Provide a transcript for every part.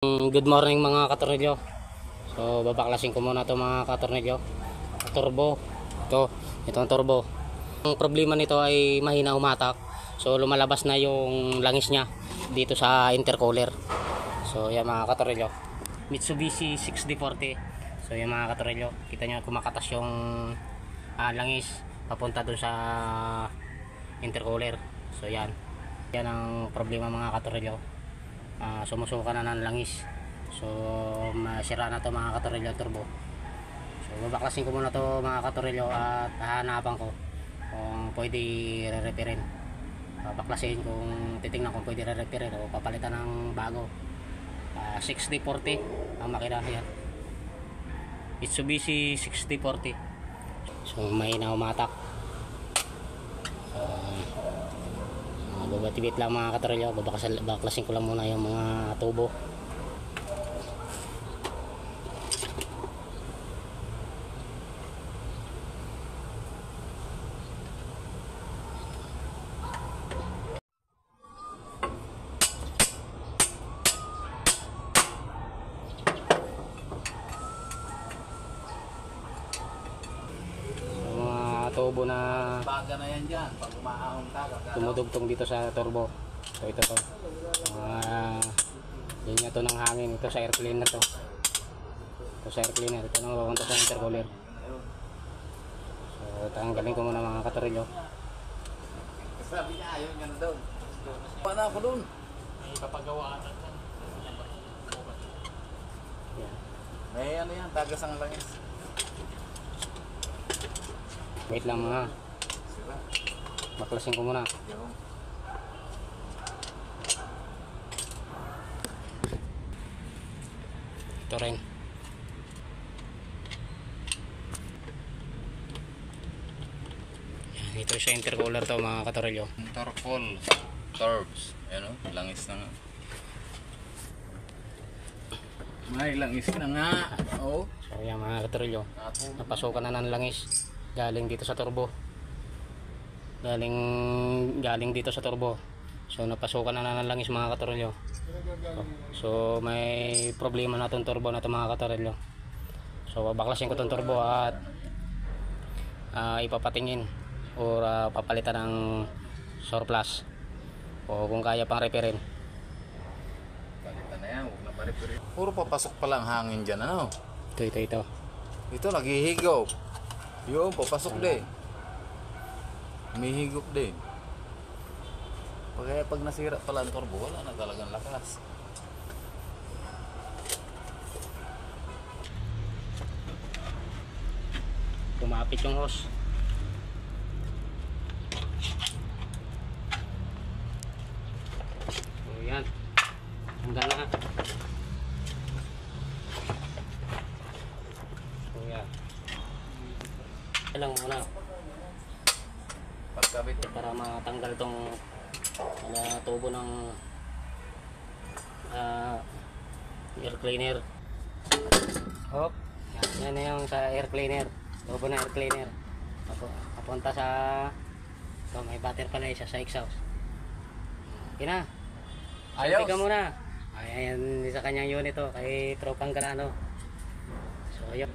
Good morning mga katornilyo. So babaklasin ko muna to mga katornilyo. Turbo. Ito ang turbo. Ang problema nito ay mahina umatak. So lumalabas na yung langis niya dito sa intercooler. So yan mga katornilyo. Mitsubishi 6040. So yan mga katornilyo. Kita niyo kumakatas yung langis papunta dun sa intercooler. So yan. Yan ang problema mga katornilyo. Sumusuka na ng langis, so masira na to mga katorilyo turbo. So babaklasin ko muna to mga katorilyo at hahanapan ko kung pwede re-repairin. Babaklasin kung titingnan kung pwede re-repairin o papalitan ng bago. 6040 ang makina yan, Mitsubishi 6040. So may na umatak. Babatibit lang mga katorilyo. Babaklasin ko lang muna yung mga tubo. Tubo na baga na yan dyan pag umaahon ka tumudugtong dito sa turbo. So ito to linya to ng hangin. Ito sa air cleaner to. Ito sa air cleaner. Ito nang papunta sa intercooler. So tanggalin ko muna mga katorilyo. sabi niya ayaw niya na daw. Wala ako dun may papagawaan may ano yan tagas ang langis. Wait lang mga. Baklasin ko muna. Ito rin. Yan, ito sa intercooler to mga katorilyo. Intercool turbs. Ano? Langis na nga. May langis na nga. Oh. So yan mga katorilyo. Napasukan na ng langis. Galing dito sa turbo. Galing dito sa turbo. So napasukan na ng langis mga katorilyo. So may problema na itong turbo na ito mga katorilyo. So babaklasin ko itong turbo at ipapatingin o papalitan ng surplus o kung kaya pang repairin. Palitan na yan, huwag na pa-repair. Puro papasok pa lang hangin dyan ano. Ito. Ito naghihigaw. Yun, papasok din. Humihigop din. Kaya pag nasira pala ang turbo, wala na talagang lakas. Kumapit yung hose. So yan. Hanggang na. So yan. Lang muna Pagkabit. para matanggal tong tubo ng air cleaner. Hop, yan na yung sa air cleaner, tubo na air cleaner papunta sa may butter pala isa sa exhaust. Okay na, Ayos. ka muna. Ayan sa kanyang unit to kay tropang Garano. So ayun.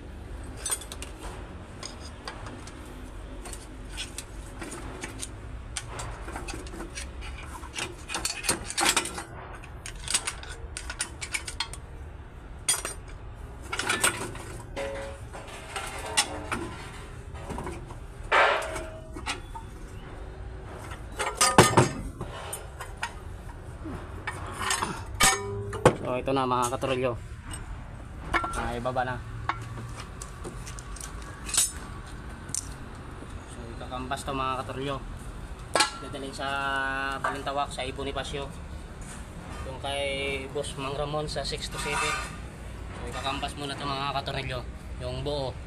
So ito na mga katorilyo. Ibaba na. So ikakambas to mga katorilyo. Dadalhin sa Balintawak sa Bonifacio. Yung kay Boss Mang Ramon sa 6 to 7. So ikakambas muna to mga katorilyo. Yung buo.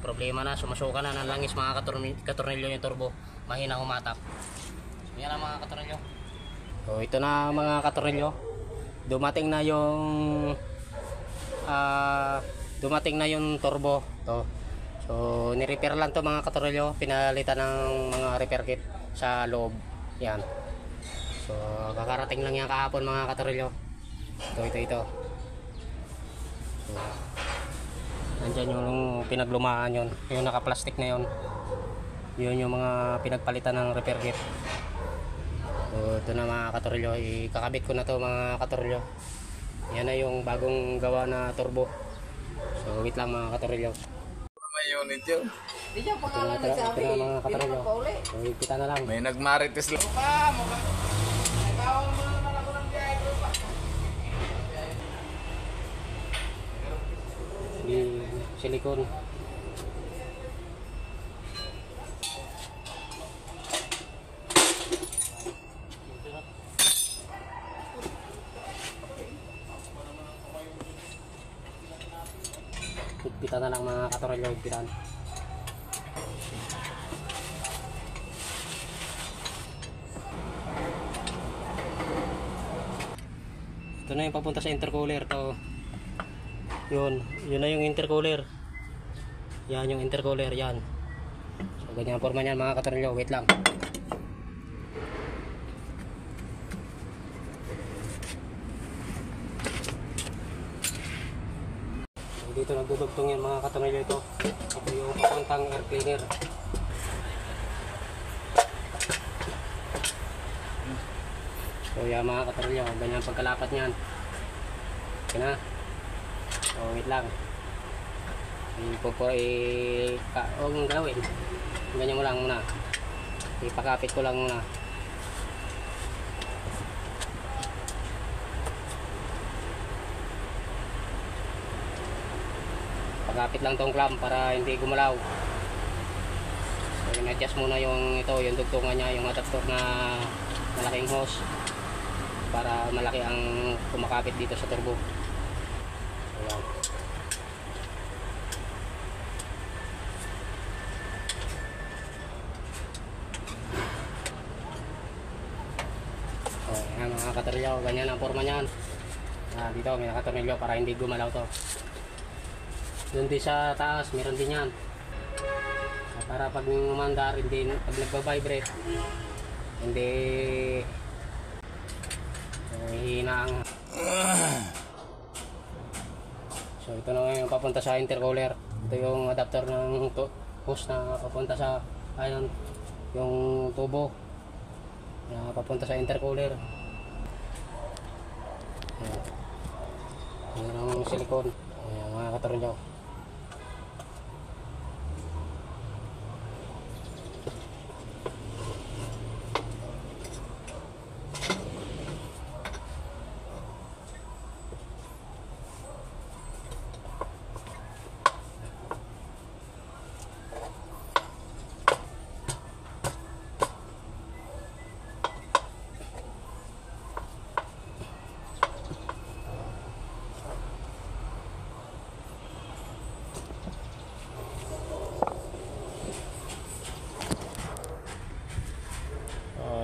Problema na, sumasuka na ng langis mga katorilyo yung turbo. Mahina umatak. So yan ang mga katorilyo. So ito na mga katorilyo. Dumating na yung turbo to. So ni-repair lang to mga katorilyo. Pinalitan ng mga repair kit sa loob. Yan. So kakarating lang yan kahapon mga katorilyo. Ito. So, nandyan yung pinaglumaan yun. Yung naka-plastic na yun. Yun yung mga pinagpalitan ng repair kit. So ito na mga katorilyo. Ikakabit ko na to mga katorilyo. Yan na yung bagong gawa na turbo. So wait lang mga katorilyo. May unit yun. Di siya pangalan nagsabi. Ito na mga katorilyo. Pauli. So kita na lang. May nagmarites lang. Di silikon. Higpitan na lang mga katorilyo, higpitan. Ito na yung papunta sa intercooler to. Yun na yung intercooler. Yan yung intercooler, yan. So ganyan ang forma niyan mga katorilyo, wait lang. Dito nagdudugtong yan mga katorilyo ito. Ito yung papuntang air cleaner. So yan mga katorilyo, ganyan pagkalapat niyan. Okay na. So wait lang. Huwag mong galawin. Ganyan mo lang muna. Ipakapit ko lang muna. Pagkapit lang tong clamp para hindi gumalaw. So in-adjust muna yung dugtungan niya, yung adapter na malaking hose para malaki ang kumakapit dito sa turbo. Ayan. So ayan mga katorilyo, ganyan ang forma niyan. Dito may nakatornilyo para hindi gumalaw to. Doon din sa taas, meron din yan. Para pag umandar, hindi, pag nagbabibrate, hindi hihina ang... So ito na yung papunta sa intercooler. Ito yung adapter ng hose na papunta sa ayun, yung tubo na papunta sa intercooler. Ayan ang silikon. Ayan mga katorilyo.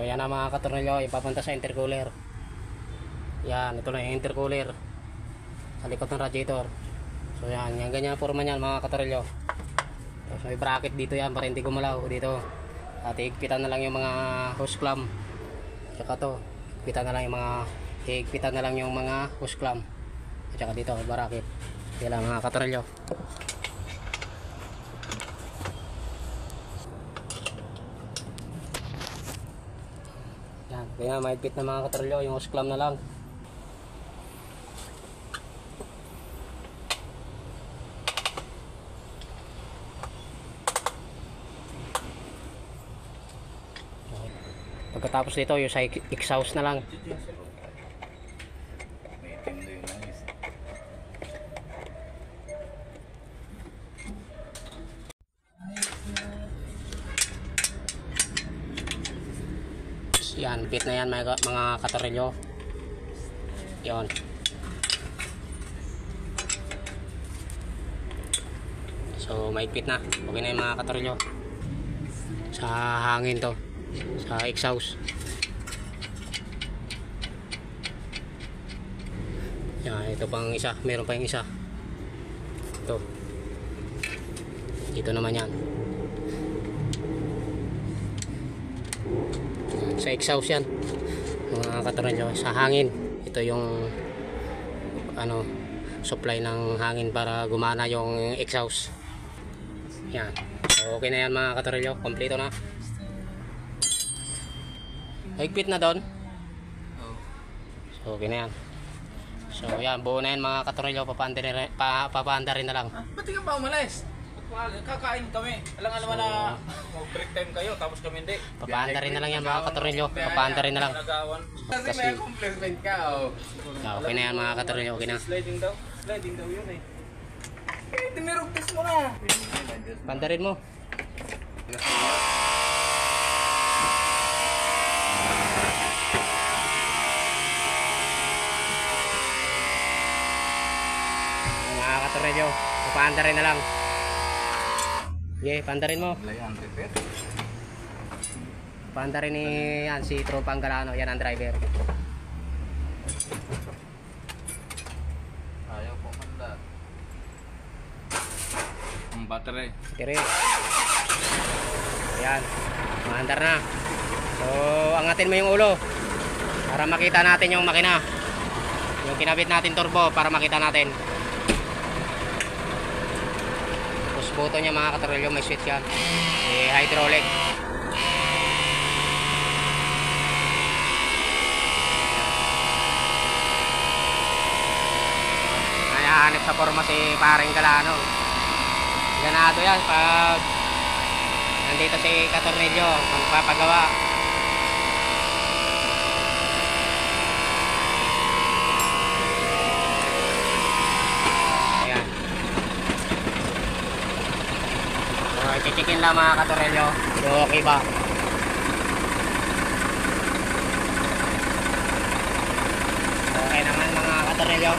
Yan ang mga katornilyo, ipapunta sa intercooler. Yan, ito na yung intercooler sa likod ng radiator. So yan, yan ganyan ang forma niyan mga katornilyo. So may bracket dito yan para hindi gumalaw dito. At higpitan na lang yung mga hose clamp. Tsaka to, higpitan na lang yung mga hose clamp. At saka dito, bracket. Yan lang mga katornilyo. Kaya mahigpit na mga katornilyo, yung hose clamp na lang. Pagkatapos nito, yung sa exhaust na lang. Yan, fit na yan mga katornilyo. Yan. So, mahigpit na. Okay na yung mga katornilyo. Sa hangin to. Sa exhaust. Yan, ito pang isa. Meron pa yung isa. Ito. Dito naman yan. Sa exhaust yan. mga katorilyo, sa hangin. Ito yung ano, supply ng hangin para gumana yung exhaust. Yan. So, okay na yan mga katorilyo, kompleto na. Higpit na doon. So, okay na yan. So, yan, buo na yan mga katorilyo, papaanda rin na lang. Ba't di ka pa umalis? Kakain kami. Alam naman na mag-break time kayo, tapos kami hindi. Papaanda rin na lang yan mga katorilyo, papaanda rin na lang. Kasi may compliment ka, oh. Okay na yan mga katorilyo, okay na. Sliding daw yun eh. Tinirugtis mo na. Pandarin mo. Mga katorilyo, papaanda rin na lang. Okay, pandarin mo. Layan, repair. Paanda rin ni yan, si Tropang Galano, yan ang driver. Ayaw po manda. Ang battery. Tiri. Ayan, maandar na. So, angatin mo yung ulo para makita natin yung makina. Yung kinabit natin turbo para makita natin. Push button niya mga katorilyo, may switch yan. Hydraulic. Nayahanip sa forma si paring Galano. Ganado yan pag nandito si Katornilyo magpapagawa. Ayan. So, chichikin lang mga Katornilyo. So, okay ba? Okay naman mga Katornilyo.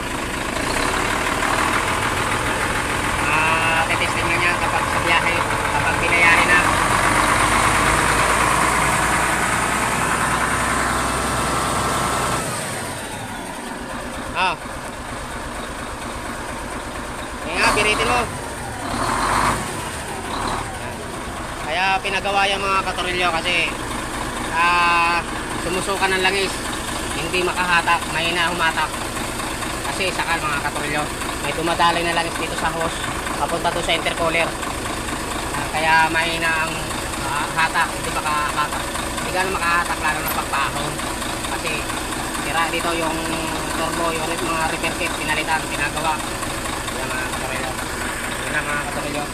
Testing nyo niya kapag sa biyahe, kapag binayahe na. Kaya nga, biritin mo. Kaya pinagawa yung mga katorilyo kasi sumusukan ng langis, hindi makahatak, mahina humatak. Kasi sakal mga katorilyo, may dumadaloy na langis dito sa hose papunta to sa intercooler, kaya mahina ang hatak, hindi makahatak, hindi gano'n makahatak lalo ng pagpahon kasi sira dito yung turbo, yung mga repair kit pinalitan, pinagawa. Kaya mga katorilyo, yun na mga katorilyo.